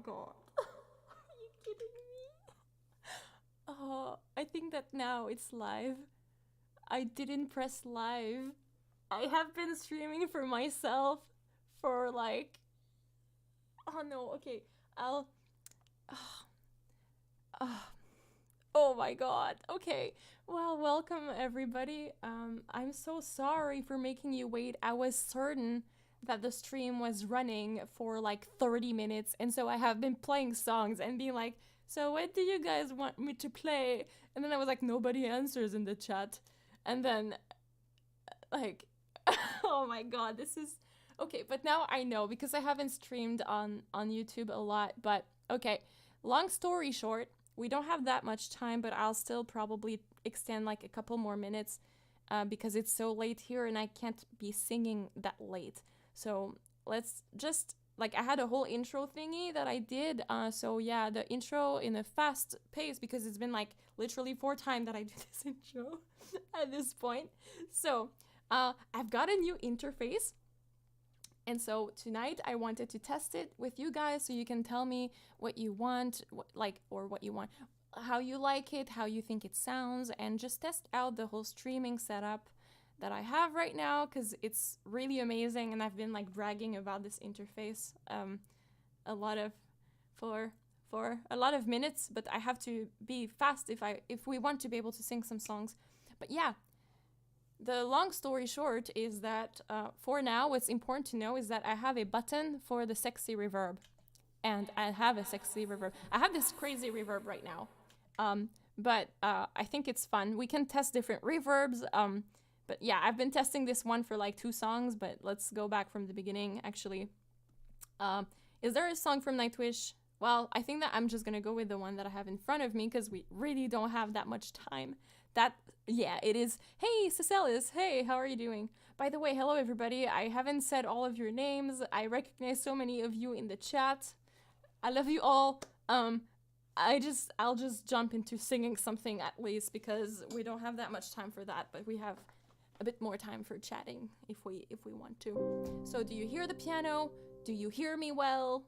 god. Are you kidding me? Oh, I think that now it's live. I didn't press live. I have been streaming for myself for like... Oh no, okay. Oh my god. Okay. Well, welcome everybody. I'm so sorry for making you wait. I was certain that the stream was running for like 30 minutes, and so I have been playing songs and being like, so what do you guys want me to play? And then I was like, nobody answers in the chat. And then like oh my god, this is okay. But now I know, because I haven't streamed on YouTube a lot. But okay, long story short, we don't have that much time, but I'll still probably extend like a couple more minutes because it's so late here and I can't be singing that late. So let's just, like, I had a whole intro thingy that I did. So yeah, the intro in a fast pace, because it's been like literally 4 times that I do this intro at this point. So I've got a new interface. And so tonight I wanted to test it with you guys so you can tell me what you want, how you like it, how you think it sounds, and just test out the whole streaming setup that I have right now, because it's really amazing and I've been like bragging about this interface for a lot of minutes, but I have to be fast if we want to be able to sing some songs. But yeah. The long story short is that for now, what's important to know is that I have a button for the sexy reverb. And I have a sexy reverb. I have this crazy reverb right now. But I think it's fun. We can test different reverbs. But yeah, I've been testing this one for like 2 songs, but let's go back from the beginning, actually. Is there a song from Nightwish? Well, I think that I'm just gonna go with the one that I have in front of me, because we really don't have that much time. Yeah, it is. Hey, Cecilis. Hey, how are you doing? By the way, hello everybody. I haven't said all of your names. I recognize so many of you in the chat. I love you all. I'll just jump into singing something at least, because we don't have that much time for that, but we have a bit more time for chatting if we want to. So do you hear the piano? Do you hear me well?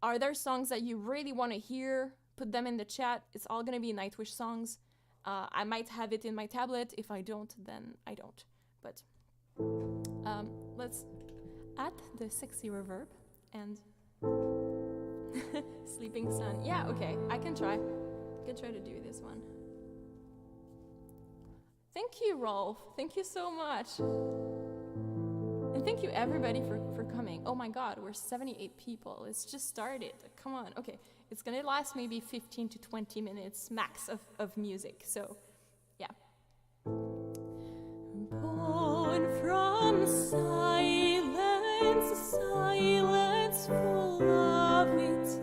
Are there songs that you really want to hear? Put them in the chat. It's all gonna be Nightwish songs. I might have it in my tablet. If I don't, then I don't. But let's add the sexy reverb and Sleeping Sun. Yeah, okay, I can try. I can try to do this one. Thank you, Rolf. Thank you so much. And thank you everybody for coming. Oh my god, we're 78 people. It's just started. Come on. Okay, it's gonna last maybe 15 to 20 minutes max of music. So, yeah. Born from silence, silence full of it,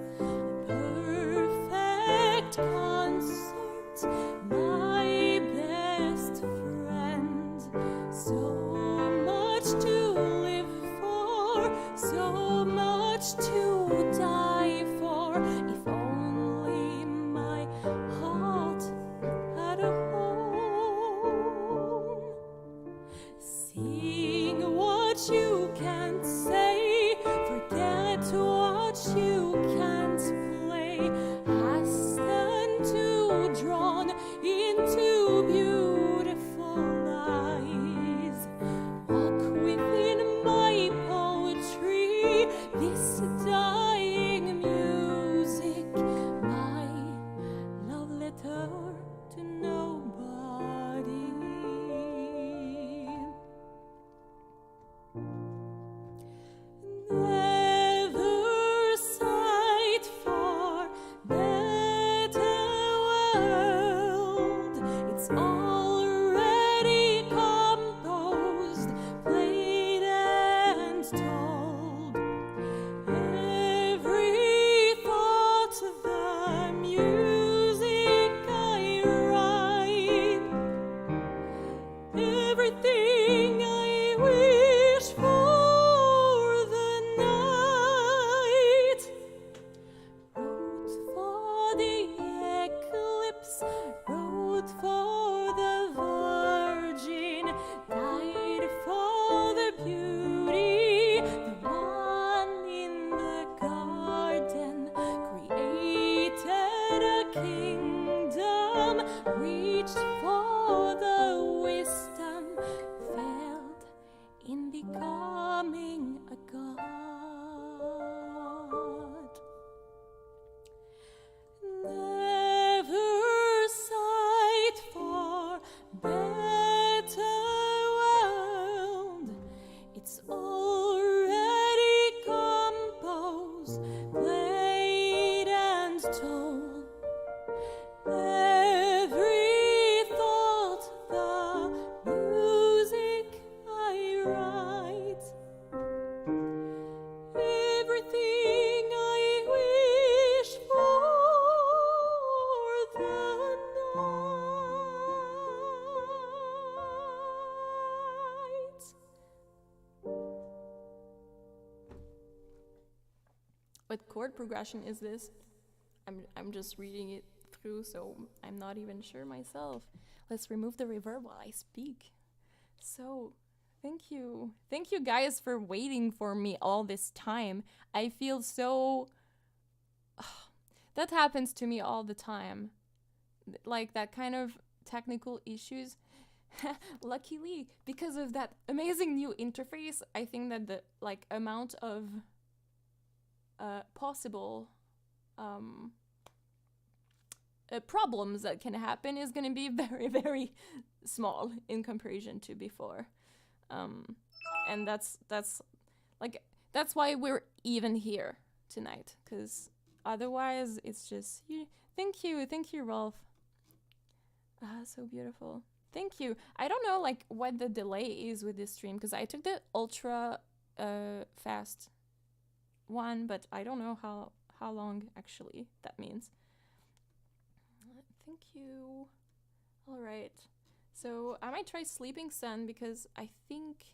perfect concert, my best friend. So much to live for, so much to die for. If only my heart had a home. Sing what you can't say, forget what you can't play. Hasten to drawn into beautiful eyes. Walk within my poetry, this dying music, my love letter to nobody. Never sighed for better. What chord progression is this? I'm just reading it through, so I'm not even sure myself. Let's remove the reverb while I speak. So, thank you. Thank you guys for waiting for me all this time. I feel so... that happens to me all the time. Like that kind of technical issues. Luckily, because of that amazing new interface, I think that the amount of possible problems that can happen is gonna be very, very small in comparison to before. And that's why we're even here tonight, because otherwise it's just thank you, Rolf. So beautiful. Thank you. I don't know what the delay is with this stream, because I took the ultra fast one, but I don't know how long actually that means. Thank you. All right. So I might try Sleeping Sun, because I think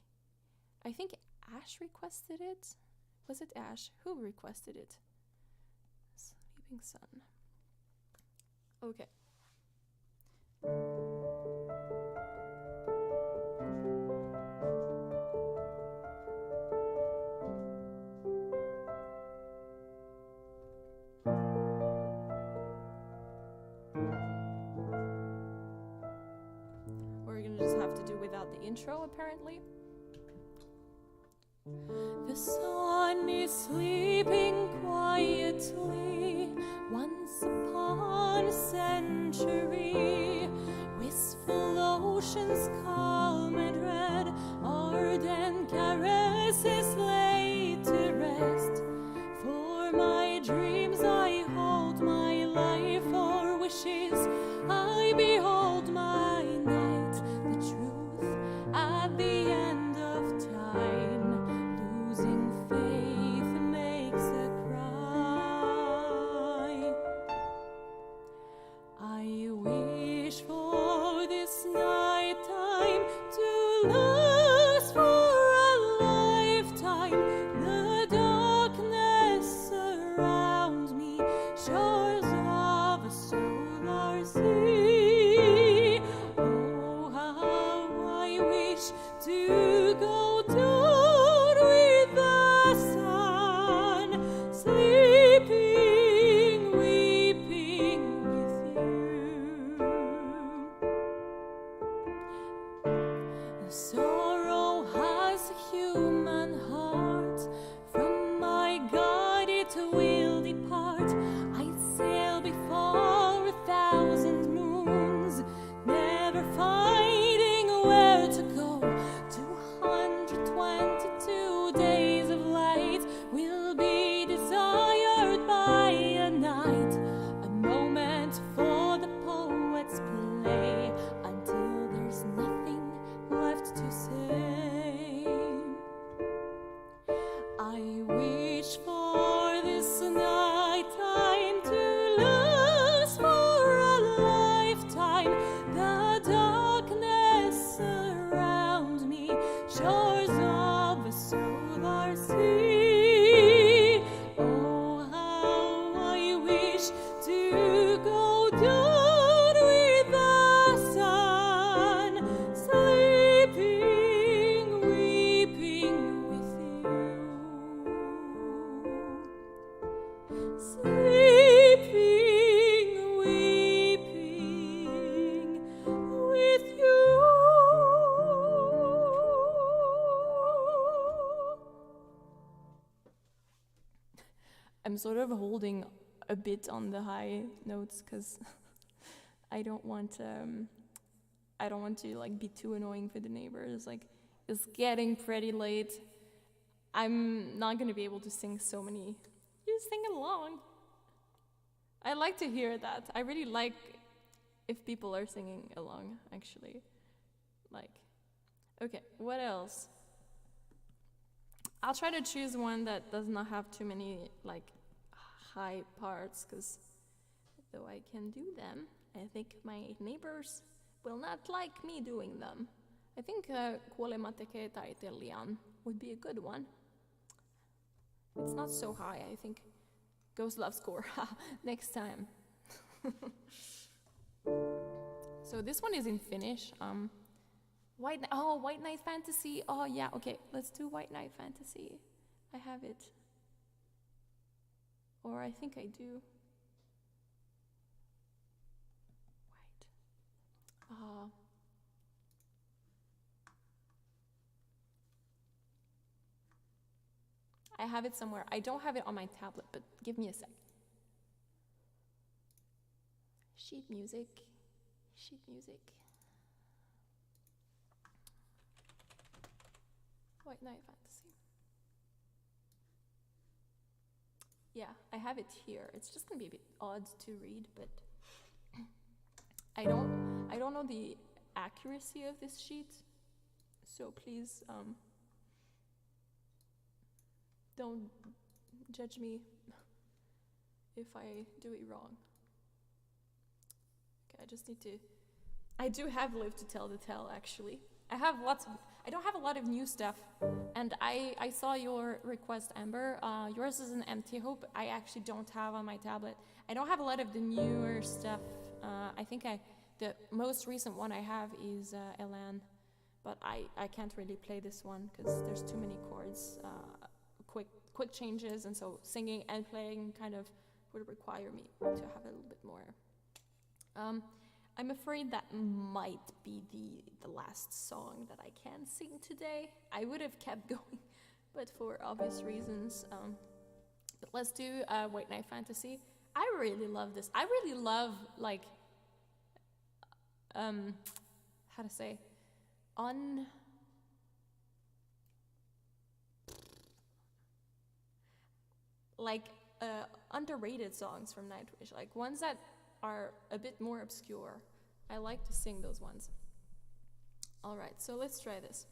Ash requested it. Was it Ash? Who requested it? Sleeping Sun. Okay. We're gonna just have to do without the intro, apparently. The sun is sleeping quietly once upon a century. Wistful oceans calm and red, ardent caresses laid to rest. For my dreams I hold my life, for wishes I behold my night. The truth at the end of time, losing faith makes a cry. I wish for this night time to last for a lifetime. The darkness around me, shores of a solar sea. Oh, how I wish to go down with the sun, sleeping, weeping with you. Sorrow has a human heart, from my God it will depart. I'd sail before 1,000 moons, never finding where to go. 222 days of light will be desired by a night, a moment for the poet's play, until there's nothing left to say. I wish for this night time to last for a lifetime. The darkness around me, shores of a solar sea. Oh, how I wish to go down with the sun, sleeping, weeping with you. Sleeping, weeping with you. I'm sort of holding a bit on the high notes, because I don't want to be too annoying for the neighbors. It's getting pretty late. I'm not gonna be able to sing so many. You sing along. I like to hear that. I really like if people are singing along, actually. Okay, what else? I'll try to choose one that does not have too many high parts, because though I can do them, I think my neighbors will not like me doing them. I think Kuolema, Tekee, Taiteilijan would be a good one. It's not so high. I think Ghost Love Score. Next time. So this one is in Finnish. White Knight Fantasy. Oh yeah, okay. Let's do White Knight Fantasy. I have it. Or I think I do. Right. I have it somewhere. I don't have it on my tablet, but give me a sec. Sheet music. Sheet music. White Knight Fantasy. Yeah, I have it here. It's just gonna be a bit odd to read, but I don't know the accuracy of this sheet, so please don't judge me if I do it wrong. Okay, I just need to. I do have Live to Tell the Tale, actually. I don't have a lot of new stuff, and I saw your request, Amber. Yours is an Empty Hope. I actually don't have on my tablet. I don't have a lot of the newer stuff. I think the most recent one I have is Elan, but I can't really play this one because there's too many chords, quick changes, and so singing and playing kind of would require me to have a little bit more. I'm afraid that might be the last song that I can sing today. I would have kept going, but for obvious reasons. But let's do White Knight Fantasy. I really love this. I really love, like, how to say, underrated songs from Nightwish, like ones that are a bit more obscure. I like to sing those ones. All right, so let's try this.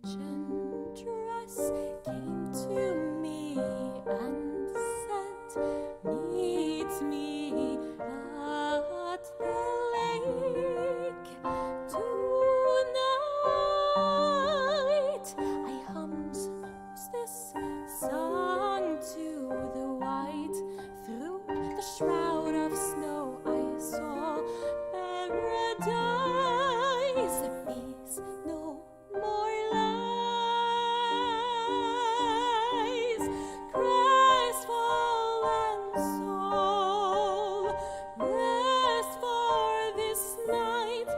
Enchantress came to me and said, meet me at the lake tonight. I hummed this song to the white. Through the shroud of snow I saw paradise. There is no more lies. Crestfallen soul, rest for this night.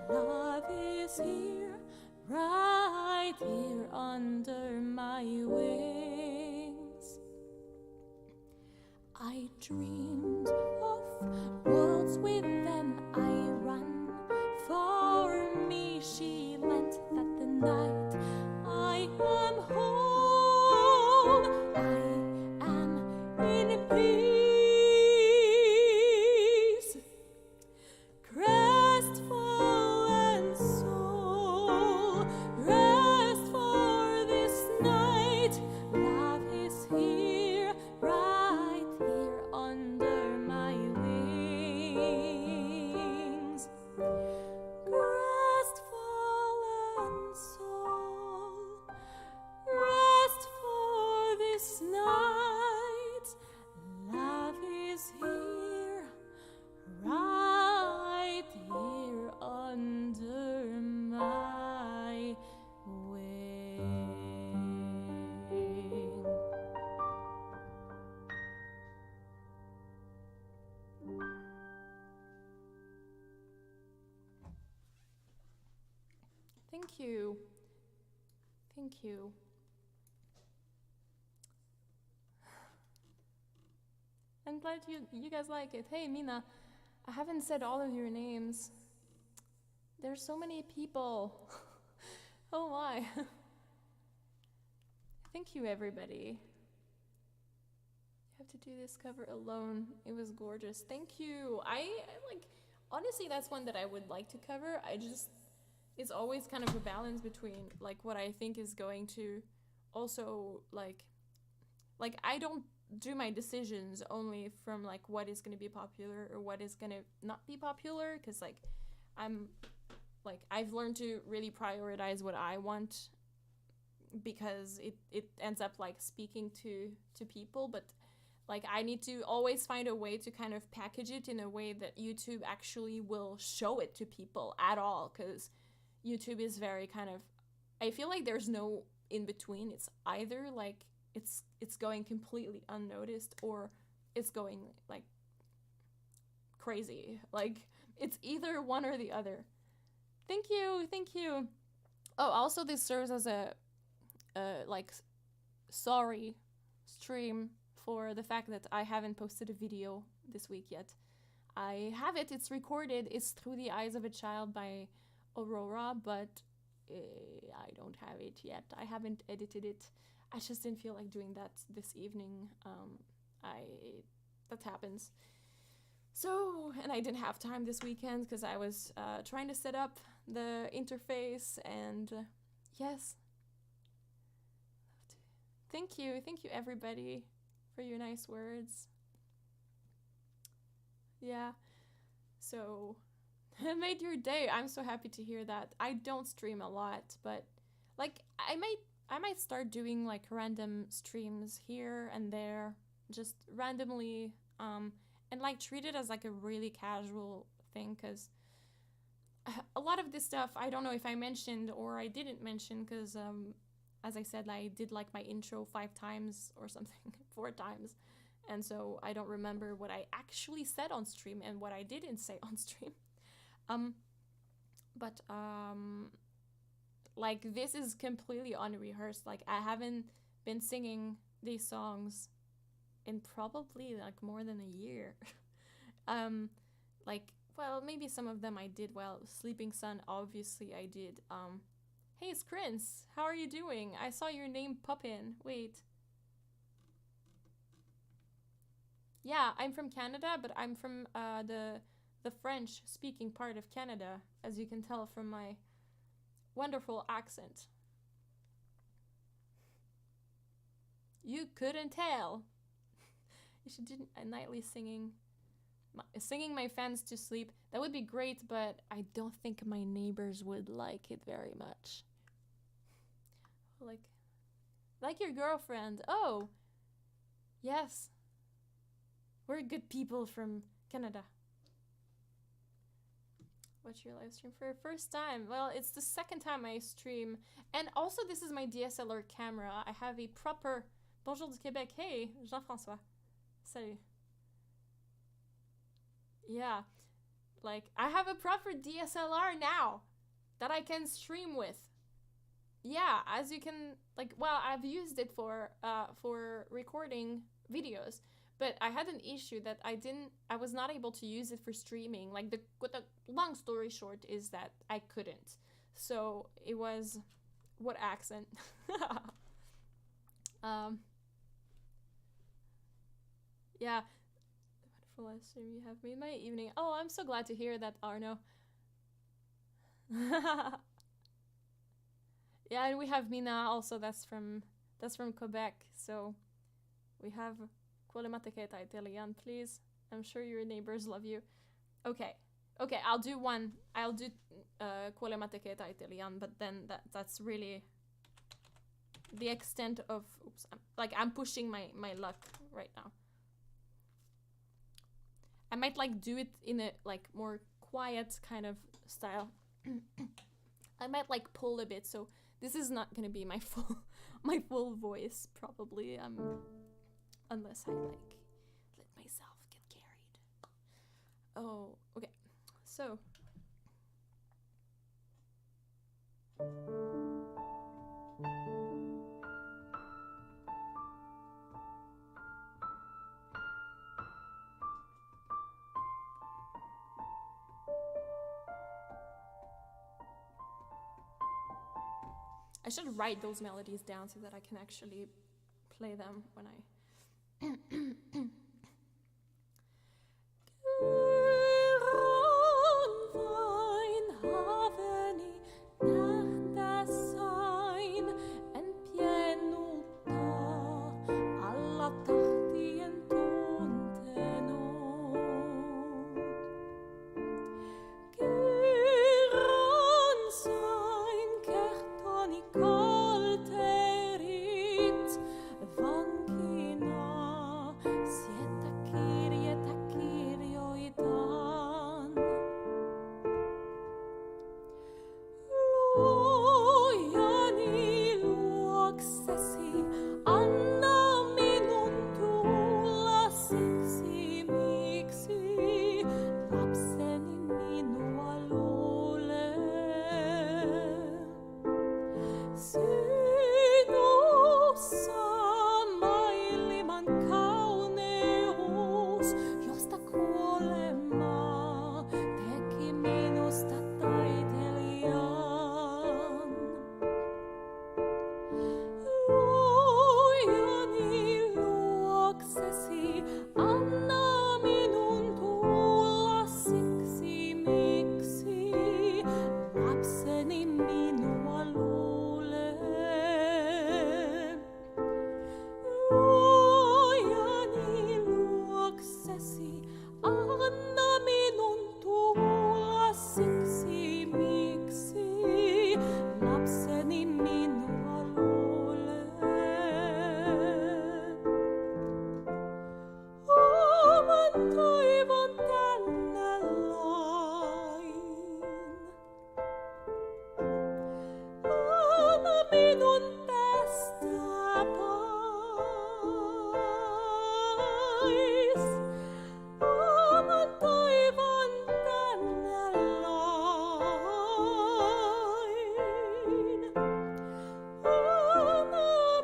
Love is here, right here under my wings. I dreamed of worlds with them I run. For me she lent that the night I am home, I am in peace. Crestfallen soul, rest for this night. Love is here, right here under my wings. Crestfallen soul, rest for this night. Love is here, right here under my wing. Thank you. Thank you. I'm glad you guys like it. Hey, Mina, I haven't said all of your names. There's so many people. Oh my. Thank you, everybody. You have to do this cover alone. It was gorgeous. Thank you. I like, honestly, that's one that I would like to cover. I just it's always kind of a balance between like what I think is going to also like I don't do my decisions only from like what is going to be popular or what is going to not be popular, because like I've learned to really prioritize what I want, because it ends up like speaking to people. But like I need to always find a way to kind of package it in a way that YouTube actually will show it to people at all, because YouTube is very kind of, I feel like there's no in between. It's either like it's going completely unnoticed or it's going like crazy. Like it's either one or the other. Thank you. Oh, also this serves as a like sorry stream for the fact that I haven't posted a video this week yet. I have it, it's recorded, it's Through the Eyes of a Child by Aurora, but I don't have it yet. I haven't edited it. I just didn't feel like doing that this evening. That happens. So, and I didn't have time this weekend because I was trying to set up the interface, and yes. Thank you everybody for your nice words. Yeah, so it made your day. I'm so happy to hear that. I don't stream a lot, but like I might start doing like random streams here and there, just randomly, and like treat it as like a really casual thing, because a lot of this stuff I don't know if I mentioned or I didn't mention, because as I said, I did like my intro 5 times or something, 4 times. And so I don't remember what I actually said on stream and what I didn't say on stream. Like this is completely unrehearsed. Like I haven't been singing these songs in probably like more than a year. Like, well, maybe some of them I did well. Sleeping Sun, obviously I did. Hey, Scrins, how are you doing? I saw your name pop in. Wait. Yeah, I'm from Canada, but I'm from the French-speaking part of Canada, as you can tell from my wonderful accent. You couldn't tell. You should do a nightly singing my fans to sleep. That would be great, but I don't think my neighbors would like it very much. Like your girlfriend. Oh, yes. We're good people from Canada. Watch your live stream for the first time. Well, it's the second time I stream. And also, this is my DSLR camera. I have a proper... Bonjour du Québec. Hey, Jean-François. Salut. Yeah. Like, I have a proper DSLR now that I can stream with. Yeah, as you can, like, well, I've used it for recording videos, but I had an issue that I was not able to use it for streaming. Like, the long story short is that I couldn't. So it was, what accent? Yeah, wonderful live stream you have made my evening. Oh, I'm so glad to hear that, Arno. Yeah, and we have Mina also, that's from Quebec. So we have Kuolema, Tekee, Taiteilijan, please. I'm sure your neighbors love you. Okay, I'll do Kuolema, Tekee, Taiteilijan, but then that's really the extent of, oops, I'm pushing my luck right now. I might like do it in a like more quiet kind of style. I might like pull a bit, so this is not gonna be my full voice probably, unless I like let myself get carried. Oh, okay. So I should write those melodies down so that I can actually play them when I...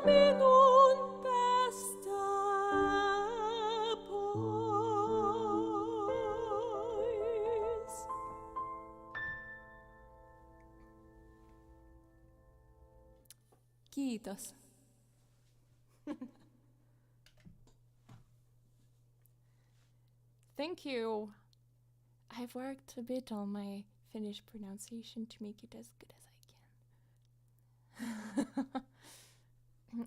minun tästä pois. Kiitos. Thank you. I've worked a bit on my Finnish pronunciation to make it as good as I can.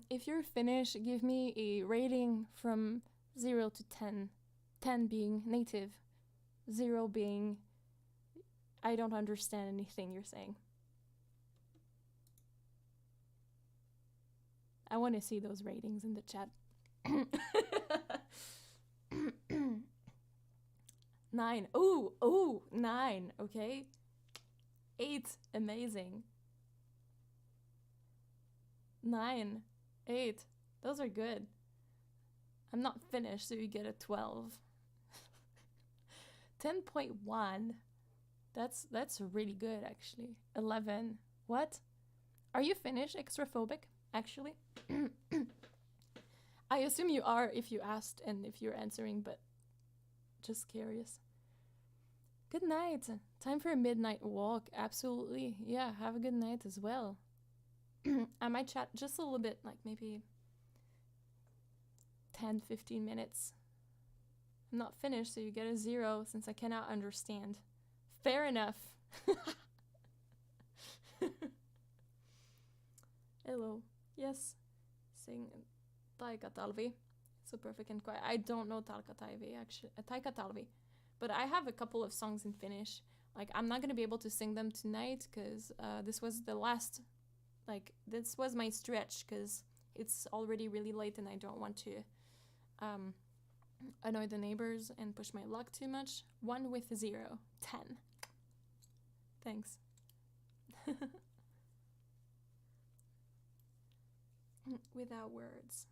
If you're Finnish, give me a rating from 0 to 10. 10 being native, 0 being I don't understand anything you're saying. I want to see those ratings in the chat. 9. Ooh, 9. Okay. 8. Amazing. 9. 8. Those are good. I'm not Finnish, so you get a 12. 10.1. That's really good, actually. 11. What? Are you Finnish extraphobic, actually? I assume you are if you asked and if you're answering, but just curious. Good night. Time for a midnight walk. Absolutely. Yeah, have a good night as well. I might chat just a little bit, like maybe 10, 15 minutes. I'm not finished, so you get a 0 since I cannot understand. Fair enough. Hello. Yes. Sing Taikatalvi. So perfect and quiet. I don't know Taikatalvi actually. Taikatalvi. But I have a couple of songs in Finnish. Like, I'm not gonna be able to sing them tonight because this was the last, like, this was my stretch because it's already really late and I don't want to annoy the neighbors and push my luck too much. 1 with 0. 10. Thanks. Without words.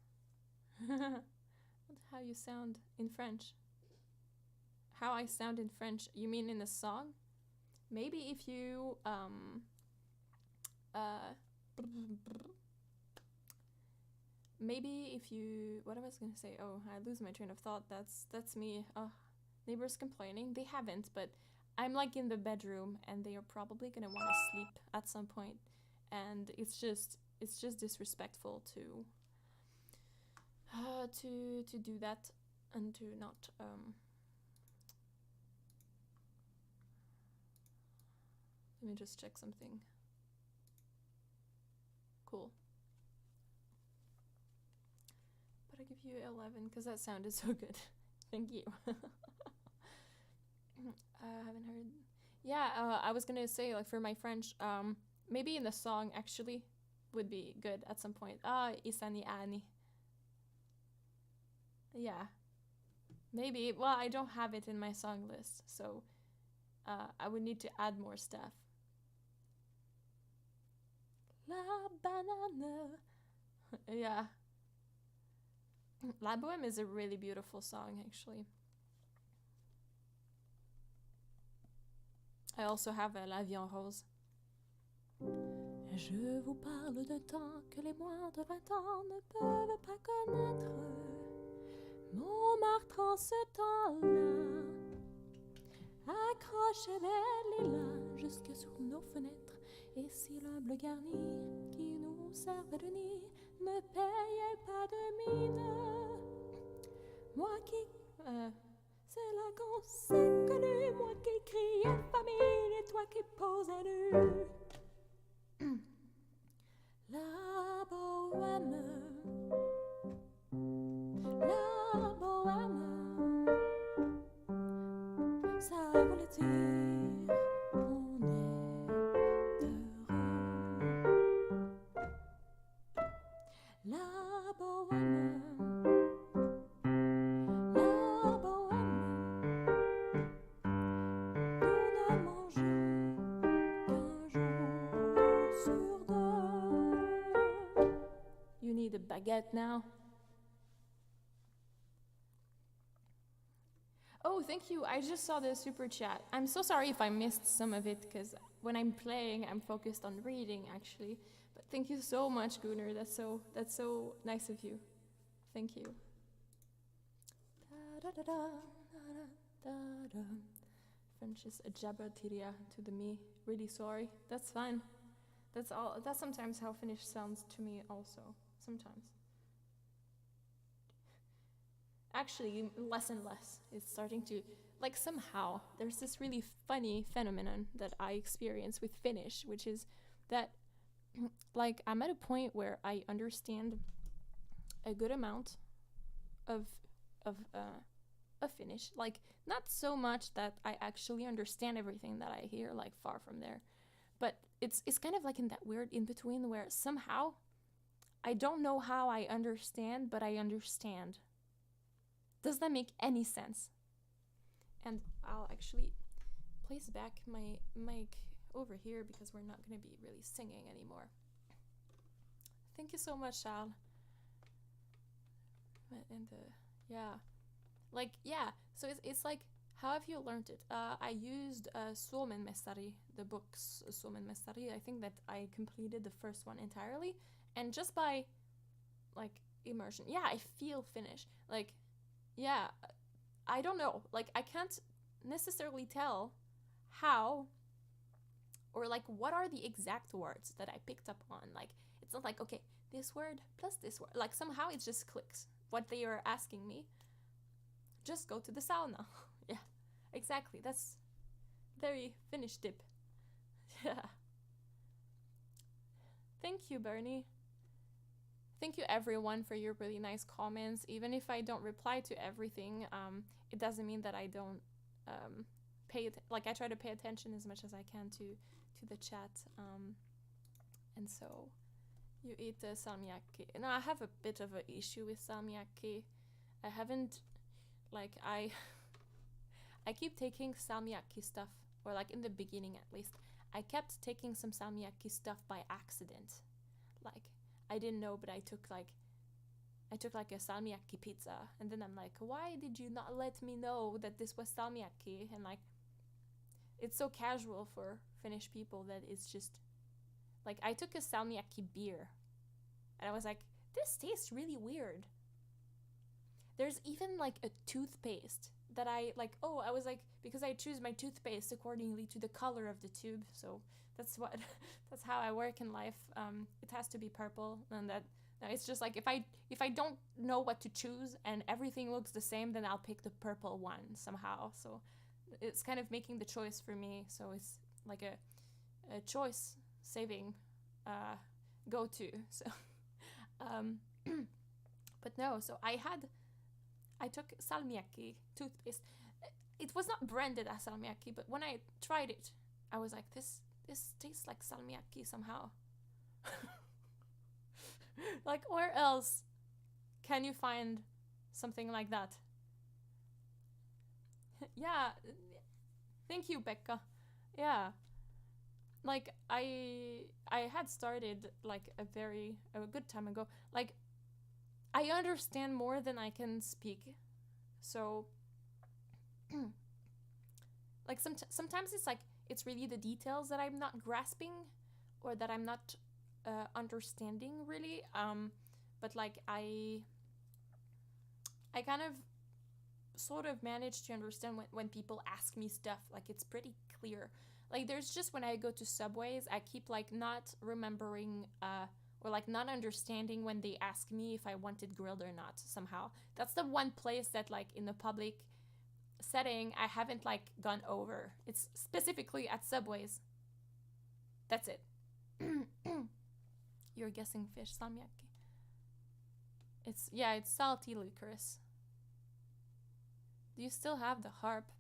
How you sound in French. How I sound in French. You mean in a song? Maybe if you maybe if you, what I was gonna say, oh, I lose my train of thought. That's me. Neighbors complaining. They haven't, but I'm like in the bedroom and they are probably gonna want to sleep at some point, and it's just disrespectful to do that and to not let me just check something. Cool. But I give you 11 because that sounded so good. Thank you. I haven't heard. Yeah, I was gonna say, like, for my French, maybe in the song actually would be good at some point. Isani Ani. Yeah. Maybe. Well, I don't have it in my song list, so I would need to add more stuff. La banane. Yeah. La Bohème is a really beautiful song, actually. I also have La Vie en Rose. Je vous parle d'un temps que les moins de 20 ans ne peuvent pas connaître. Montmartre en ce temps-là accrochait des lilas jusque sous nos fenêtres. Et si l'humble garni qui nous servait de nid ne payait pas de mine, moi qui... c'est là qu'on s'est connu, moi qui criais famille et toi qui posais nu. La bohème, ça voulait dire on est heureux. La bohème, nous ne mangeons qu'un jour sur 2. You need a baguette now. Oh, thank you. I just saw the super chat. I'm so sorry if I missed some of it because when I'm playing, I'm focused on reading, actually. But Thank you so much, Gunnar. That's so nice of you. Thank you. French is a jabatiria to the me. Really sorry. That's fine. That's all. That's sometimes how Finnish sounds to me also. Sometimes. Actually, less and less. It's starting to, like, somehow there's this really funny phenomenon that I experience with Finnish, which is that like I'm at a point where I understand a good amount of Finnish, like not so much that I actually understand everything that I hear, like far from there, but it's kind of like in that weird in between where somehow I don't know how I understand, but I understand. Does that make any sense? And I'll actually place back my mic over here because we're not going to be really singing anymore. Thank you so much, Charles. And yeah, like yeah. So it's like, how have you learned it? I used Suomenmestari, the books Suomenmestari. I think that I completed the first one entirely, and just by like immersion, yeah, I feel Finnish. Like, yeah, I don't know. Like I can't necessarily tell how or like what are the exact words that I picked up on. Like it's not like, okay, this word plus this word. Like somehow it just clicks. What they are asking me, just go to the sauna. Yeah, exactly. That's very Finnish tip. Yeah. Thank you, Bernie. Thank you everyone for your really nice comments. Even if I don't reply to everything, it doesn't mean that I don't like I try to pay attention as much as I can to the chat. And so you eat the salmiakki. No, I have a bit of an issue with salmiakki. I haven't, like, I keep taking salmiakki stuff, or like in the beginning at least, I kept taking some salmiakki stuff by accident. Like, I didn't know, but I took like a salmiakki pizza, and then I'm like, why did you not let me know that this was salmiakki? And like, it's so casual for Finnish people that it's just, like, I took a salmiakki beer, and I was like, this tastes really weird. There's even, like, a toothpaste that I, like, I was like, because I choose my toothpaste accordingly to the color of the tube, so that's how I work in life. It has to be purple, and that, it's just like, if I don't know what to choose and everything looks the same, then I'll pick the purple one somehow, so it's kind of making the choice for me, so it's like a choice saving go-to. So but no, so I took salmiakki toothpaste. It was not branded as salmiakki, but when I tried it, I was like, this tastes like salmiakki somehow. Like, where else can you find something like that? Yeah, thank you, Pekka. Yeah, like I had started like a good time ago. Like, I understand more than I can speak, so like sometimes it's like it's really the details that I'm not grasping or that I'm not understanding really. But like I kind of sort of manage to understand when people ask me stuff. Like, it's pretty clear. Like, there's just when I go to Subways, I keep like not remembering or like not understanding when they ask me if I wanted grilled or not somehow. That's the one place that like in the public setting I haven't like gone over. It's specifically at Subways. That's it. You're guessing fish salmiakki. It's salty licorice. Do you still have the harp?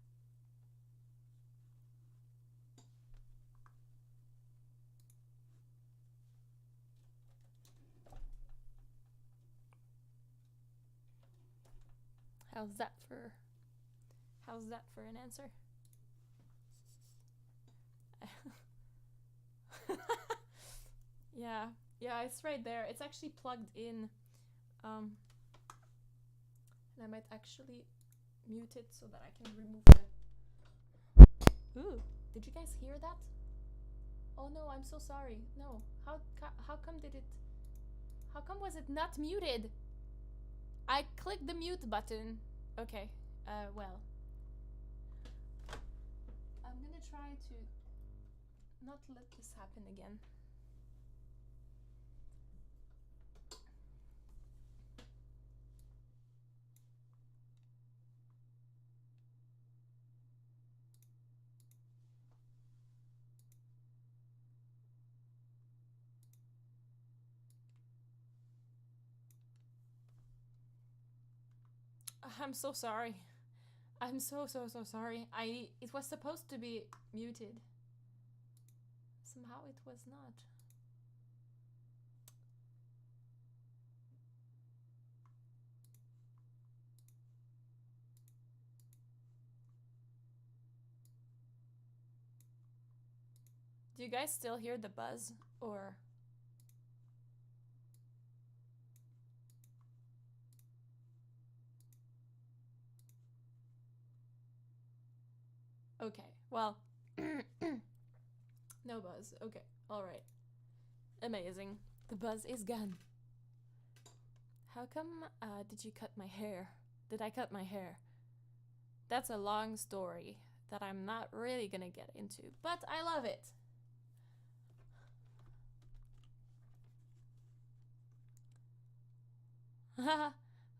How's that for an answer? Yeah, it's right there. It's actually plugged in. And I might actually mute it so that I can remove it. Ooh, did you guys hear that? Oh no, I'm so sorry. No, how come did it? How come was it not muted? I clicked the mute button. Okay, well. I'm gonna try to not let this happen again. I'm so sorry. I'm so sorry. It was supposed to be muted. Somehow it was not. Do you guys still hear the buzz or? Okay, well, no buzz. Okay, all right. Amazing. The buzz is gone. How come did you cut my hair? Did I cut my hair? That's a long story that I'm not really gonna get into, but I love it.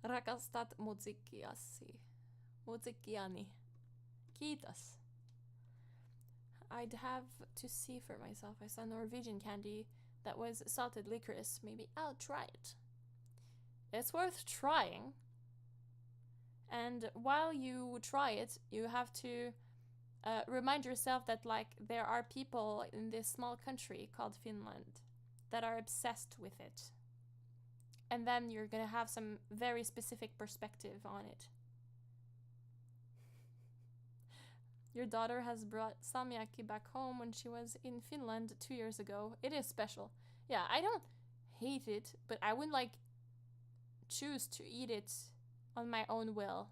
Rakastat musiikkiasi. Musiikkiani. Kiitos. I'd have to see for myself. I saw Norwegian candy that was salted licorice. Maybe I'll try it. It's worth trying. And while you try it, you have to remind yourself that like there are people in this small country called Finland that are obsessed with it. And then you're gonna have some very specific perspective on it. Your daughter has brought salmiakki back home when she was in Finland 2 years ago. It is special. Yeah, I don't hate it, but I wouldn't like choose to eat it on my own will,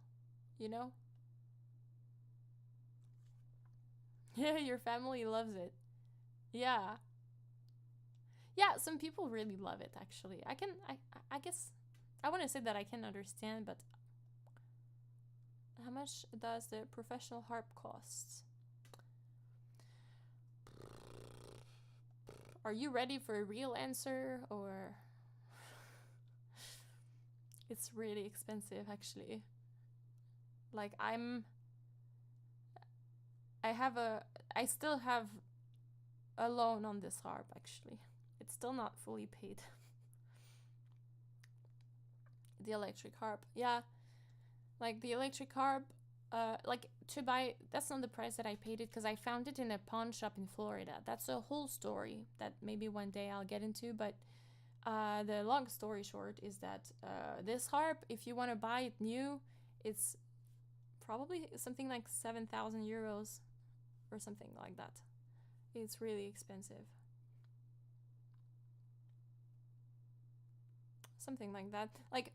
you know? Yeah, your family loves it. Yeah. Yeah, some people really love it actually. I guess I want to say that I can understand, but how much does the professional harp cost? Are you ready for a real answer or it's really expensive actually. Like I still have a loan on this harp actually. It's still not fully paid. The electric harp. Yeah. Like the electric harp, like to buy, that's not the price that I paid it because I found it in a pawn shop in Florida. That's a whole story that maybe one day I'll get into, but the long story short is that this harp, if you want to buy it new, it's probably something like 7,000 euros or something like that. It's really expensive. Something like that. Like,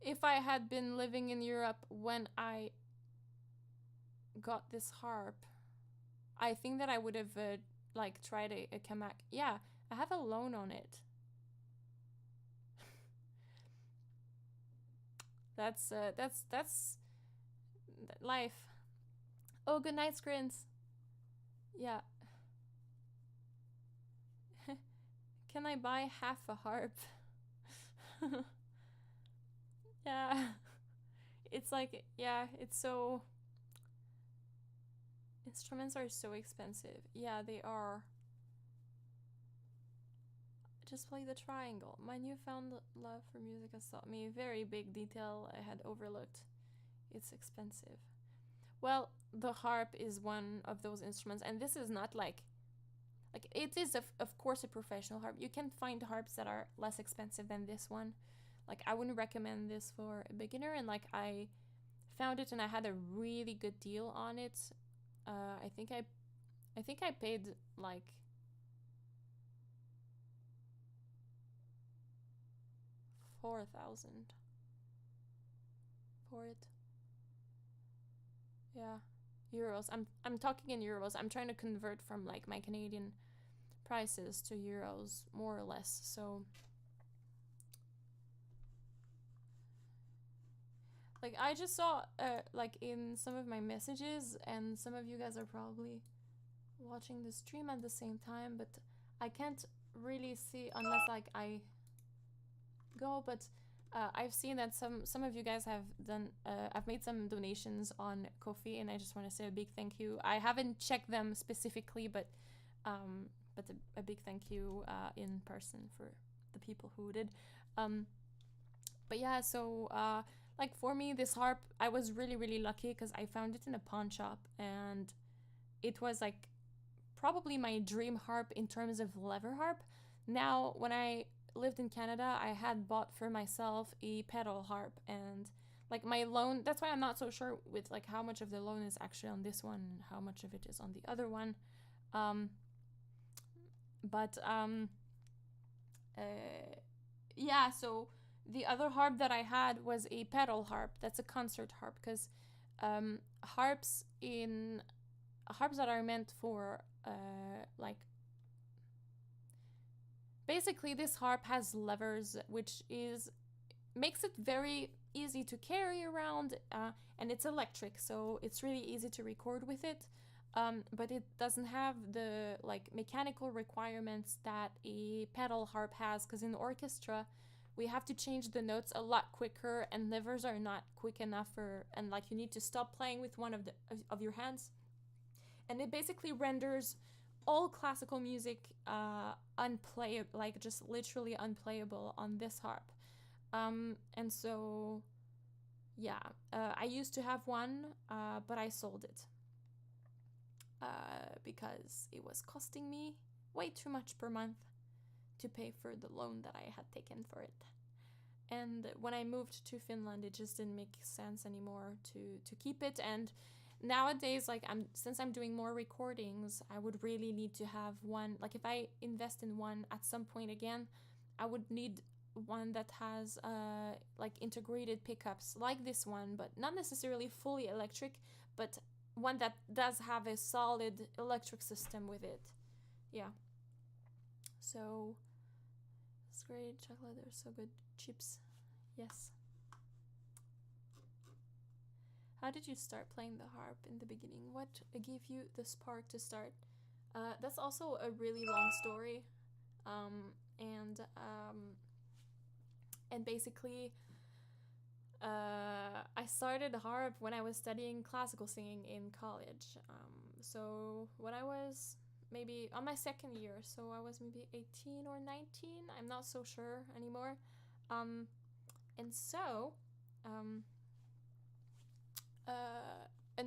if I had been living in Europe when I got this harp, I think that I would have like tried a Kamak. Yeah, I have a loan on it. That's life. Oh, good night, Scrins. Yeah. Can I buy half a harp? Yeah. It's like, yeah, it's so... Instruments are so expensive. Yeah, they are. Just play the triangle. My newfound love for music has taught me a very big detail I had overlooked. It's expensive. Well, the harp is one of those instruments, and this is not like it is of course a professional harp. You can find harps that are less expensive than this one. Like I wouldn't recommend this for a beginner, and like I found it and I had a really good deal on it. I think I paid like 4,000 for it. Yeah, euros. I'm talking in euros. I'm trying to convert from like my Canadian prices to euros, more or less. So like I just saw like in some of my messages, and some of you guys are probably watching the stream at the same time, but I can't really see unless like I go, but I've seen that some of you guys have done I've made some donations on Ko-fi, and I just want to say a big thank you. I haven't checked them specifically, but a big thank you in person for the people who did. But yeah, so like for me, this harp, I was really lucky because I found it in a pawn shop, and it was like probably my dream harp in terms of lever harp. Now, when I lived in Canada, I had bought for myself a pedal harp, and like my loan, that's why I'm not so sure with like how much of the loan is actually on this one and how much of it is on the other one. Yeah, so the other harp that I had was a pedal harp. That's a concert harp, because harps that are meant for like, basically this harp has levers, which makes it very easy to carry around, and it's electric, so it's really easy to record with it. But it doesn't have the like mechanical requirements that a pedal harp has, because in the orchestra we have to change the notes a lot quicker, and levers are not quick enough and like you need to stop playing with one of your hands, and it basically renders all classical music unplayable, like just literally unplayable on this harp. And so yeah, I used to have one, but I sold it because it was costing me way too much per month to pay for the loan that I had taken for it. And when I moved to Finland, it just didn't make sense anymore to keep it. And nowadays, like since I'm doing more recordings, I would really need to have one. Like if I invest in one at some point again, I would need one that has like integrated pickups like this one, but not necessarily fully electric, but one that does have a solid electric system with it. Yeah. So it's great. Chocolate, they're so good. Chips. Yes. How did you start playing the harp in the beginning? What gave you the spark to start? That's also a really long story. And basically, I started harp when I was studying classical singing in college. So when I was maybe on my second year, so I was maybe 18 or 19, I'm not so sure anymore. And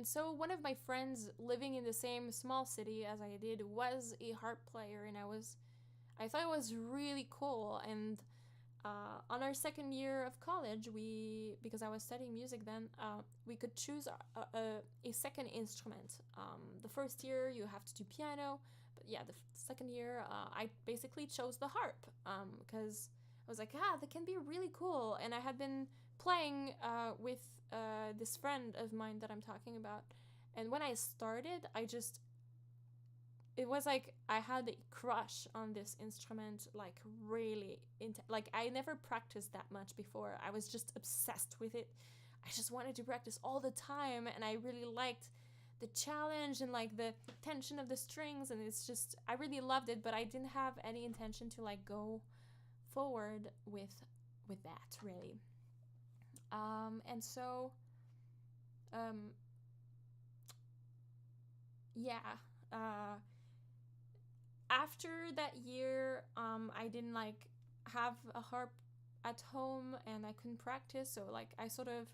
so one of my friends living in the same small city as I did was a harp player, and I thought it was really cool. And on our second year of college, because I was studying music then, we could choose a second instrument. The first year you have to do piano, but yeah, the second year I basically chose the harp, because I was like, that can be really cool. And I had been playing with this friend of mine that I'm talking about. And when I started, it was like I had a crush on this instrument, like really like I never practiced that much before. I was just obsessed with it. I just wanted to practice all the time, and I really liked the challenge and like the tension of the strings, and I really loved it, but I didn't have any intention to like go forward with that really. And so after that year, I didn't like have a harp at home, and I couldn't practice, so like I sort of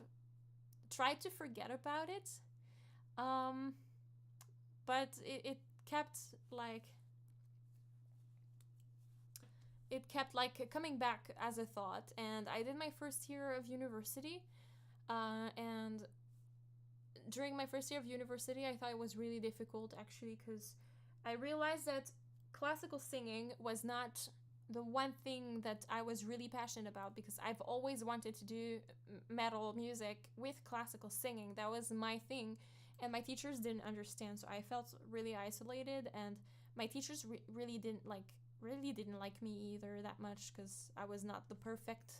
tried to forget about it. But it kept coming back as a thought. And I did my first year of university, and during my first year of university, I thought it was really difficult actually, because I realized that classical singing was not the one thing that I was really passionate about, because I've always wanted to do metal music with classical singing. That was my thing, and my teachers didn't understand, so I felt really isolated. And my teachers really didn't like me either that much, because I was not the perfect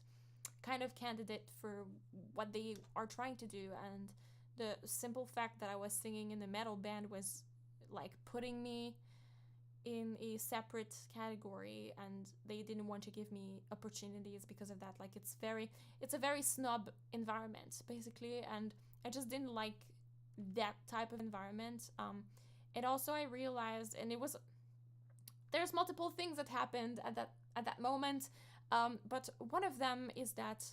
kind of candidate for what they are trying to do. And the simple fact that I was singing in the metal band was like putting me in a separate category, and they didn't want to give me opportunities because of that. Like it's a very snob environment basically, and I just didn't like that type of environment. And also I realized, and there's multiple things that happened at that moment, but one of them is that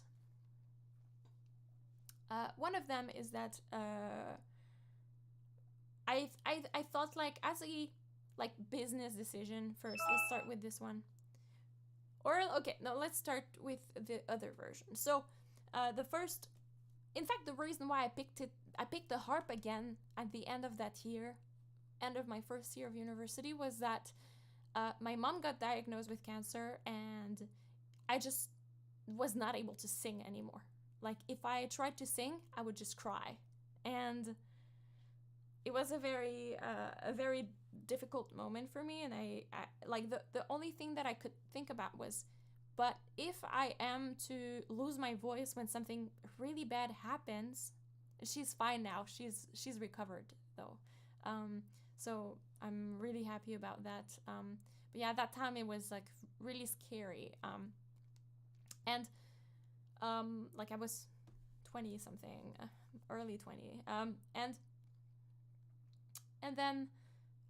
I thought, like, as a business decision first. Let's start with this one. Or okay, no, let's start with the other version. So in fact, the reason why I picked the harp again at the end of that year, end of my first year of university, was that my mom got diagnosed with cancer, and I just was not able to sing anymore. Like, if I tried to sing, I would just cry. And it was a very difficult moment for me. And I like, the only thing that I could think about was, but if I am to lose my voice when something really bad happens, she's fine now. She's recovered though. So I'm really happy about that. But yeah, at that time it was like really scary. And like I was 20 something, early 20. And then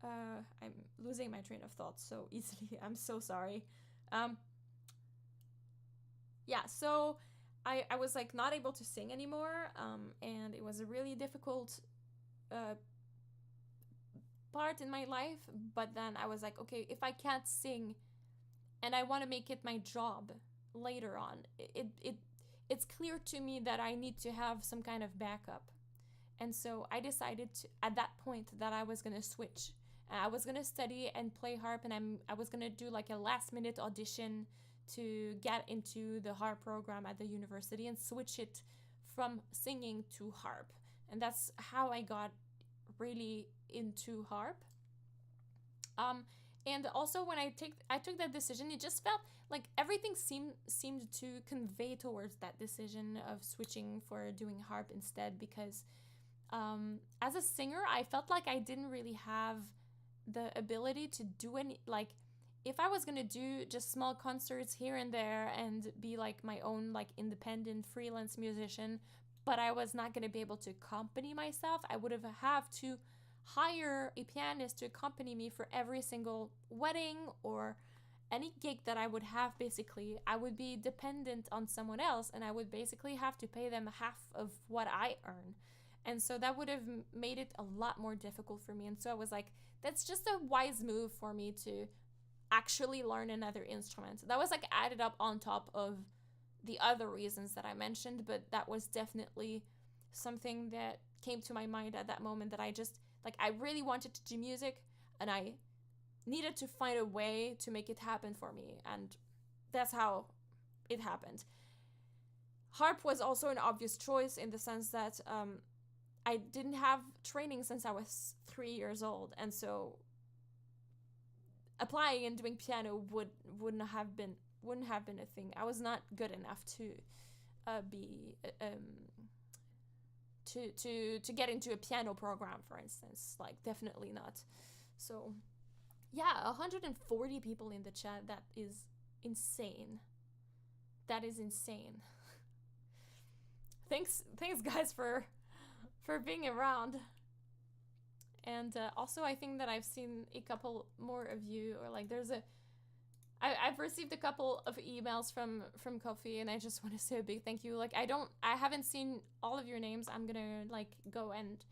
I'm losing my train of thought so easily. I'm so sorry. Yeah, so I was like not able to sing anymore, and it was a really difficult part in my life. But then I was like, okay, if I can't sing and I want to make it my job later on, it's clear to me that I need to have some kind of backup. And so I decided at that point that I was going to switch. I was going to study and play harp, and I was going to do like a last minute audition to get into the harp program at the university and switch it from singing to harp. And that's how I got really into harp. And also when I took that decision, it just felt like everything seemed to convey towards that decision of switching for doing harp instead, because as a singer, I felt like I didn't really have the ability to do any, like, if I was gonna do just small concerts here and there and be like my own like independent freelance musician, but I was not gonna be able to accompany myself, I would have to hire a pianist to accompany me for every single wedding or any gig that I would have. Basically, I would be dependent on someone else, and I would basically have to pay them half of what I earn. And so that would have made it a lot more difficult for me. And so I was like, that's just a wise move for me to actually learn another instrument. That was like added up on top of the other reasons that I mentioned, but that was definitely something that came to my mind at that moment, that I just, like, I really wanted to do music, and I needed to find a way to make it happen for me. And that's how it happened. Harp was also an obvious choice in the sense that I didn't have training since I was 3 years old, and so applying and doing piano wouldn't have been a thing. I was not good enough to to get into a piano program, for instance. Like, definitely not. So yeah, 140 people in the chat. That is insane. That is insane. Thanks guys for being around. And also, I think that I've seen a couple more of you, or like I've received a couple of emails from Kofi, and I just want to say a big thank you. Like, I haven't seen all of your names. I'm gonna like go and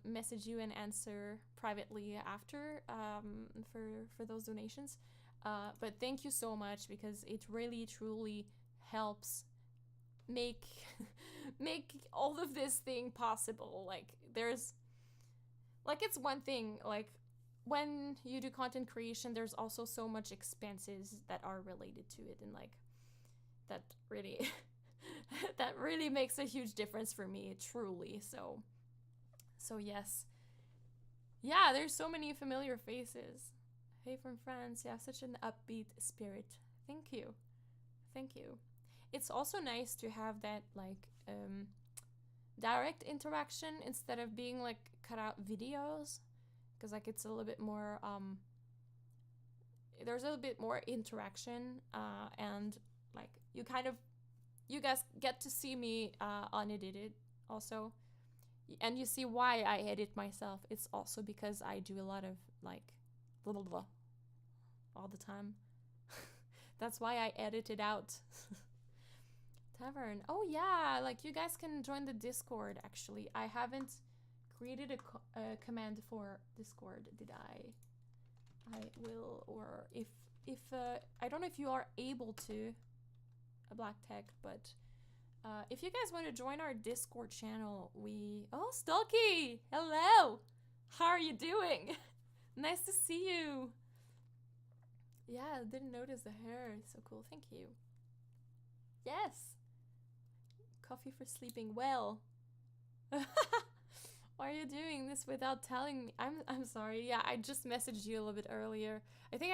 message you and answer privately after for those donations. But thank you so much, because it really truly helps make all of this thing possible. Like, there's, like, it's one thing, like, when you do content creation, there's also so much expenses that are related to it, and like, that really that really makes a huge difference for me, truly. So yes. Yeah, there's so many familiar faces. Hey from France, you have such an upbeat spirit. Thank you. Thank you. It's also nice to have that like direct interaction instead of being like cut out videos, because like it's a little bit more there's a little bit more interaction, and like you guys get to see me unedited also, and you see why I edit myself. It's also because I do a lot of like blah blah blah all the time. That's why I edit it out. Tavern. Oh yeah, like you guys can join the Discord. Actually, I haven't created a command for Discord, did I? I will, or if I don't know if you are able to, a Black Tech, but if you guys want to join our Discord channel, oh, Stalky, hello, how are you doing? Nice to see you. Yeah, didn't notice the hair. So cool. Thank you. Yes. Coffee for sleeping well. Why are you doing this without telling me? I'm sorry. Yeah, I just messaged you a little bit earlier. I think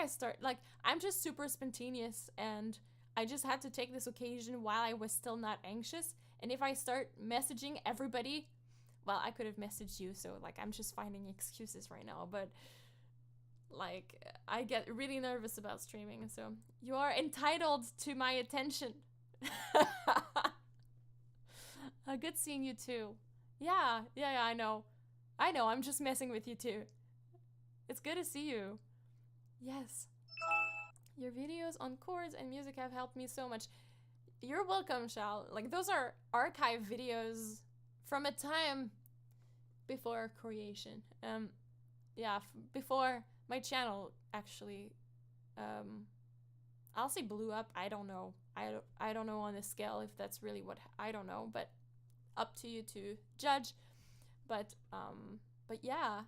I'm just super spontaneous, and I just had to take this occasion while I was still not anxious. And if I start messaging everybody, well, I could have messaged you, so like I'm just finding excuses right now, but like I get really nervous about streaming, so you are entitled to my attention. Good seeing you too. Yeah, I know, I'm just messing with you too. It's good to see you. Yes, your videos on chords and music have helped me so much. You're welcome, Shal. Like those are archive videos from a time before creation. Yeah, before my channel actually, I'll say blew up. I don't know. I don't know on a scale if that's really what, I don't know, but up to you to judge. But yeah,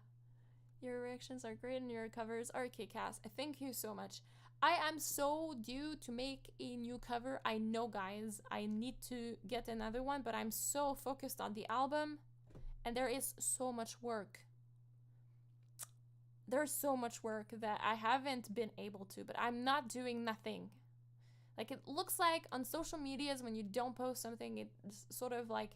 your reactions are great and your covers are kick-ass. Thank you so much. I am so due to make a new cover. I know, guys, I need to get another one, but I'm so focused on the album, and there is so much work. There's so much work that I haven't been able to, but I'm not doing nothing. Like, it looks like on social medias when you don't post something, it sort of like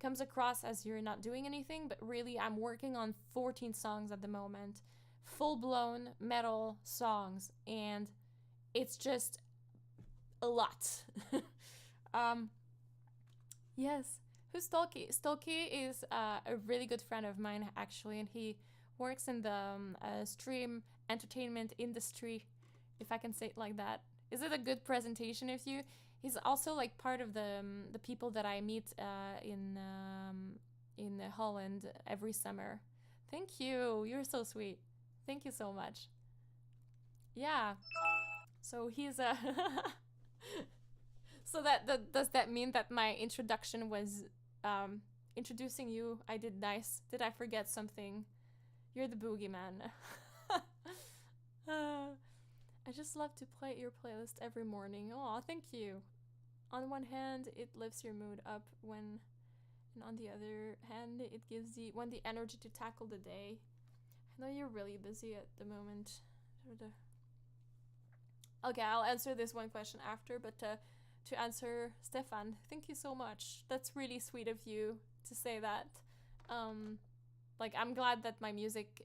comes across as you're not doing anything, but really I'm working on 14 songs at the moment, full-blown metal songs, and it's just a lot. Yes. Who's Stolky? Stolky is a really good friend of mine, actually, and he works in the stream entertainment industry, if I can say it like that. Is it a good presentation of you? He's also like part of the people that I meet in Holland every summer. Thank you. You're so sweet. Thank you so much. Yeah. So he's a. So does that mean that my introduction was introducing you? I did nice. Did I forget something? You're the boogeyman. I just love to play your playlist every morning. Aw, thank you. On one hand, it lifts your mood up and on the other hand, it gives the energy to tackle the day. I know you're really busy at the moment. Okay, I'll answer this one question after, but to answer Stefan, thank you so much. That's really sweet of you to say that. Like, I'm glad that my music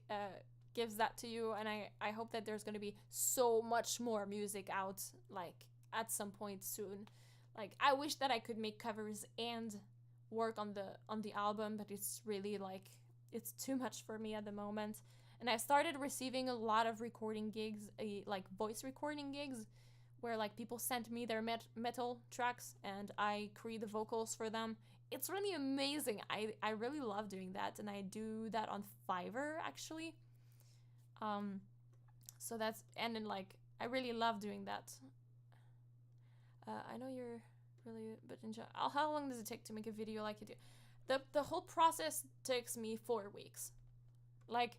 gives that to you, and I hope that there's gonna be so much more music out, like, at some point soon. Like, I wish that I could make covers and work on the album, but it's really, like, it's too much for me at the moment. And I started receiving a lot of recording gigs, like voice recording gigs, where like people sent me their metal tracks and I create the vocals for them. It's really amazing. I really love doing that, and I do that on Fiverr actually. So that's, and then like I really love doing that. I know you're really, but how long does it take to make a video like you do? The whole process takes me 4 weeks. Like,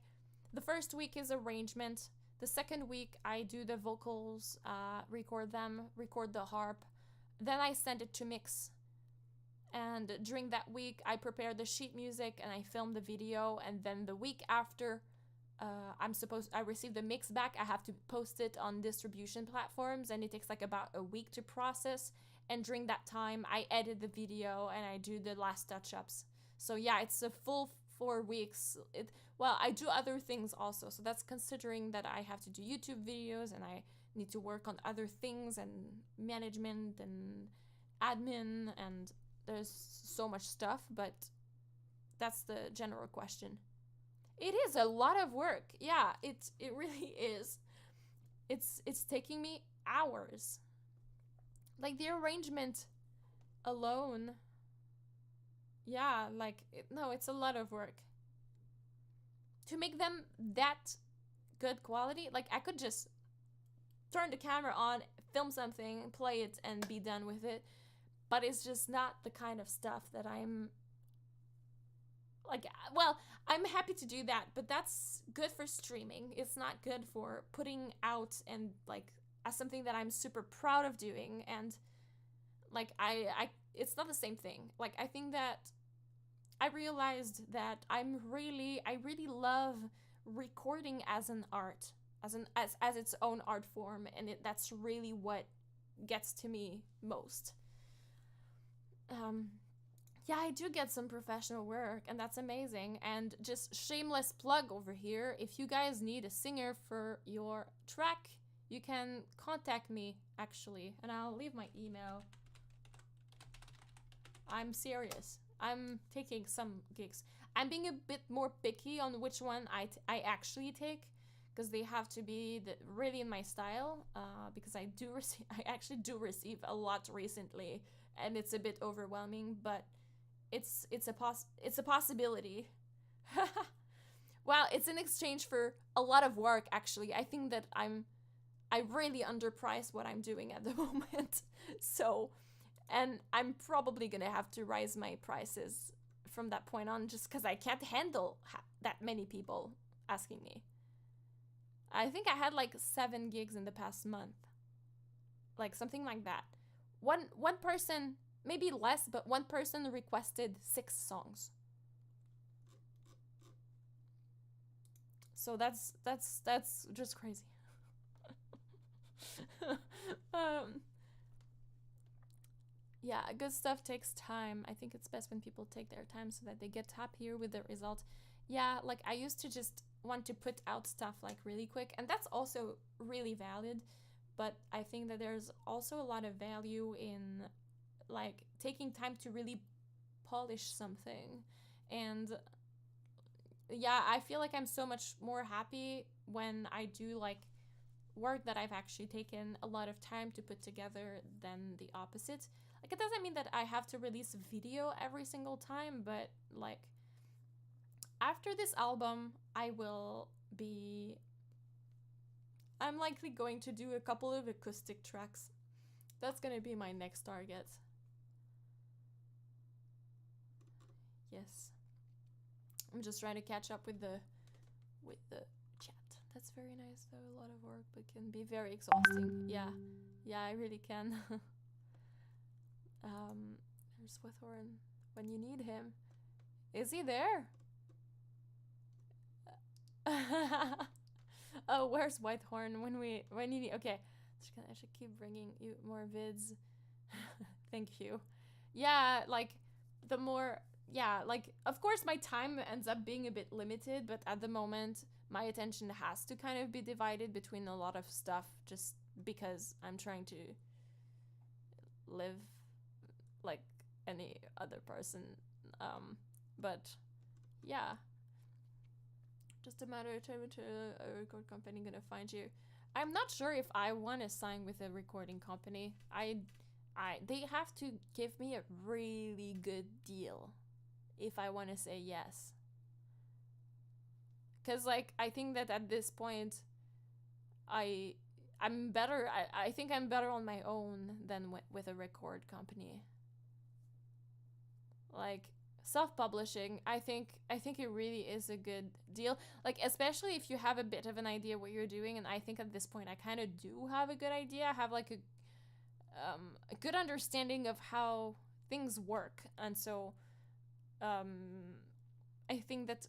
the first week is arrangement. The second week I do the vocals, record the harp. Then I send it to mix. And during that week I prepare the sheet music and I film the video. And then the week after I receive the mix back. I have to post it on distribution platforms, and it takes like about a week to process. And during that time, I edit the video and I do the last touch-ups. So yeah, it's a full 4 weeks. Well, I do other things also. So that's considering that I have to do YouTube videos and I need to work on other things and management and admin, and there's so much stuff, but that's the general question. It is a lot of work. Yeah, it really is. It's taking me hours. Like the arrangement alone. Yeah, like no, it's a lot of work. To make them that good quality, like I could just turn the camera on, film something, play it, and be done with it. But it's just not the kind of stuff that I'm like, well, I'm happy to do that, but that's good for streaming. It's not good for putting out and like as something that I'm super proud of doing. And like I it's not the same thing. Like I think that I realized that I really love recording as an art, as its own art form, and that's really what gets to me most. Yeah, I do get some professional work, and that's amazing. And just shameless plug over here, if you guys need a singer for your track, you can contact me, actually, and I'll leave my email. I'm serious. I'm taking some gigs. I'm being a bit more picky on which one I actually take, because they have to be really in my style, because I actually do receive a lot recently, and it's a bit overwhelming, but it's a possibility. Well, it's in exchange for a lot of work, actually. I think that I really underprice what I'm doing at the moment. So, and I'm probably gonna have to raise my prices from that point on, just because I can't handle that many people asking me. I think I had like 7 gigs in the past month, like something like that. One person, maybe less, but one person requested 6 songs. So that's just crazy. Yeah, good stuff takes time. I think it's best when people take their time so that they get happier with the result. Yeah, like I used to just want to put out stuff like really quick, and that's also really valid, but I think that there's also a lot of value in like taking time to really polish something. And yeah, I feel like I'm so much more happy when I do like work that I've actually taken a lot of time to put together than the opposite. Like it doesn't mean that I have to release a video every single time, but like after this album, I'm likely going to do a couple of acoustic tracks. That's gonna be my next target. Yes. I'm just trying to catch up with the chat. That's very nice though, a lot of work, but can be very exhausting. Yeah, I really can. There's Withorn when you need him. Is he there? Oh, where's Whitehorn when you need? Okay, I should keep bringing you more vids. Thank you. Yeah, like the more, yeah, like of course my time ends up being a bit limited, but at the moment my attention has to kind of be divided between a lot of stuff, just because I'm trying to live like any other person. But yeah. Just a matter of time until a record company gonna find you. I'm not sure if I want to sign with a recording company. They have to give me a really good deal if I want to say yes. Cause like I think that at this point, I'm better. I think I'm better on my own than with a record company. Like self-publishing, I think it really is a good deal, like especially if you have a bit of an idea what you're doing, and I think at this point I kind of do have a good idea. I have like a good understanding of how things work, and so I think that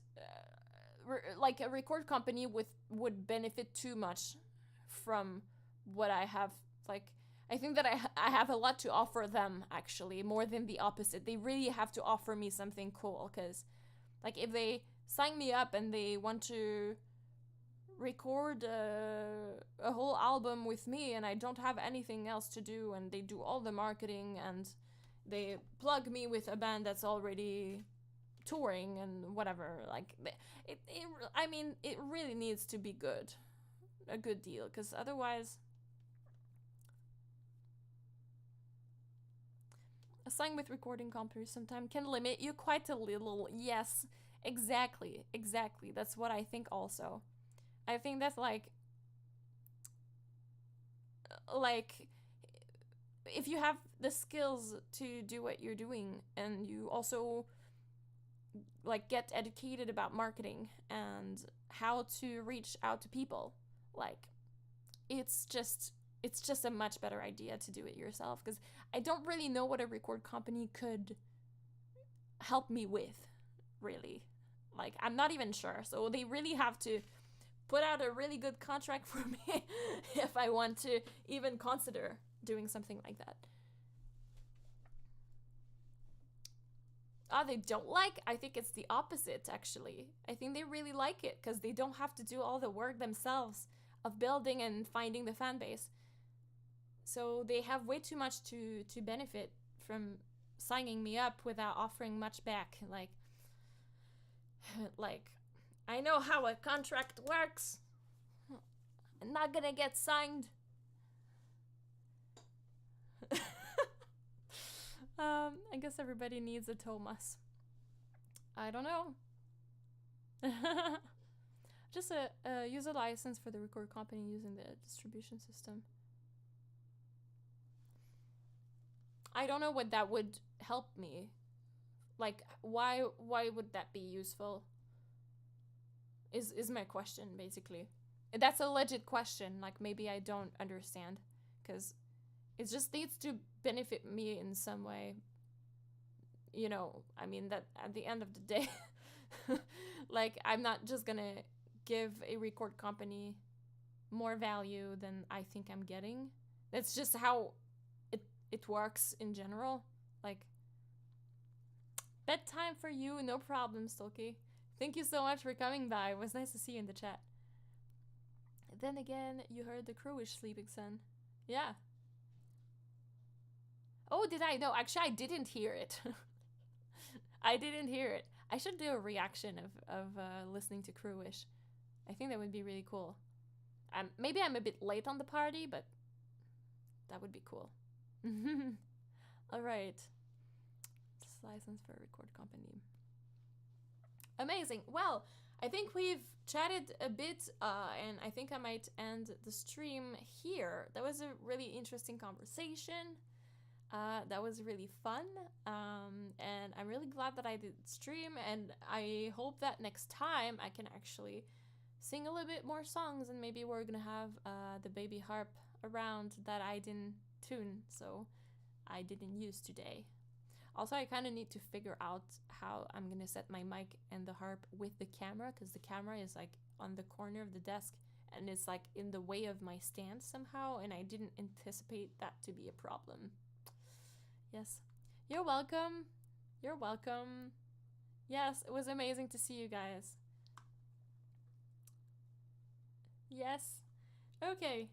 like a record company would benefit too much from what I have. Like, I think that I have a lot to offer them, actually, more than the opposite. They really have to offer me something cool, because, like, if they sign me up and they want to record a whole album with me and I don't have anything else to do, and they do all the marketing and they plug me with a band that's already touring and whatever, like, I mean, it really needs to be good, a good deal, because otherwise a song with recording companies sometimes can limit you quite a little. Yes, exactly, that's what I think also. I think that's like if you have the skills to do what you're doing and you also like get educated about marketing and how to reach out to people, like it's just a much better idea to do it yourself, because I don't really know what a record company could help me with, really. Like, I'm not even sure, so they really have to put out a really good contract for me if I want to even consider doing something like that. They don't like? I think it's the opposite, actually. I think they really like it because they don't have to do all the work themselves of building and finding the fan base. So they have way too much to benefit from signing me up without offering much back. Like, I know how a contract works. I'm not gonna get signed. I guess everybody needs a Thomas. I don't know. Just use a license for the record company using the distribution system. I don't know what that would help me. Like, why would that be useful? Is my question, basically. That's a legit question. Like, maybe I don't understand, because it just needs to benefit me in some way. You know, I mean, that at the end of the day, like, I'm not just gonna give a record company more value than I think I'm getting. That's just how it works in general. Like, bedtime for you, no problem, Stolky. Thank you so much for coming by. It was nice to see you in the chat. Then again, you heard the Crowish Sleeping Sun. Yeah. Oh, did I? No, actually, I didn't hear it. I didn't hear it. I should do a reaction of listening to Crowish. I think that would be really cool. Maybe I'm a bit late on the party, but that would be cool. All right. Just license for a record company. Amazing. Well, I think we've chatted a bit, and I think I might end the stream here. That was a really interesting conversation. That was really fun, and I'm really glad that I did stream, and I hope that next time I can actually sing a little bit more songs, and maybe we're gonna have the baby harp around that I didn't tune, so I didn't use today. Also, I kind of need to figure out how I'm gonna set my mic and the harp with the camera, because the camera is like on the corner of the desk and it's like in the way of my stand somehow, and I didn't anticipate that to be a problem. Yes. You're welcome. You're welcome. Yes, it was amazing to see you guys. Yes. Okay.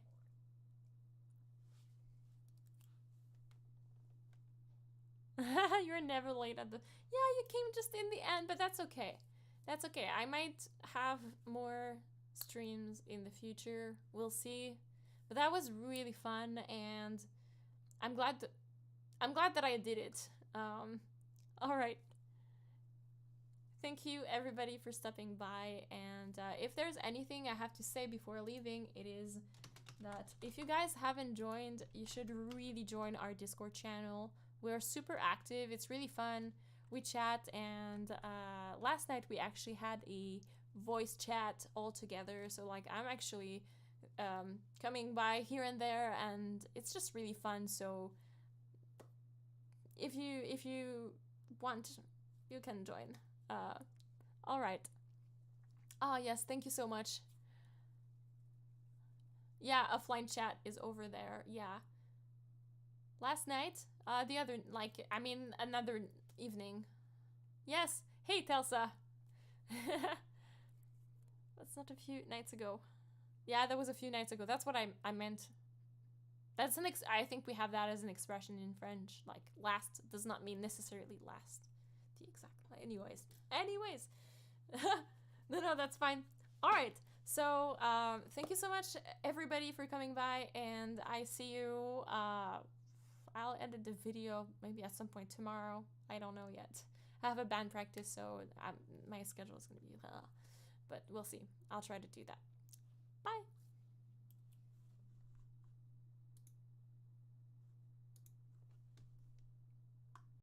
You're never late at the... Yeah, you came just in the end, but that's okay. That's okay. I might have more streams in the future. We'll see. But that was really fun, and I'm glad that I did it. All right. Thank you, everybody, for stopping by. And if there's anything I have to say before leaving, it is that if you guys haven't joined, you should really join our Discord channel. We're super active. It's really fun. We chat, and last night we actually had a voice chat all together. So, like, I'm actually coming by here and there, and it's just really fun. So if you want, you can join. All right. Oh, yes, thank you so much. Yeah, offline chat is over there. Yeah. Last night, the other, like, I mean, another evening. Yes. Hey, Telsa. That's not a few nights ago. Yeah, that was a few nights ago. That's what I meant. That's I think we have that as an expression in French. Like, last does not mean necessarily last. The exact. Anyways. No, that's fine. All right. So, thank you so much, everybody, for coming by, and I see you. I'll edit the video maybe at some point tomorrow. I don't know yet. I have a band practice, so my schedule is going to be... but we'll see. I'll try to do that. Bye!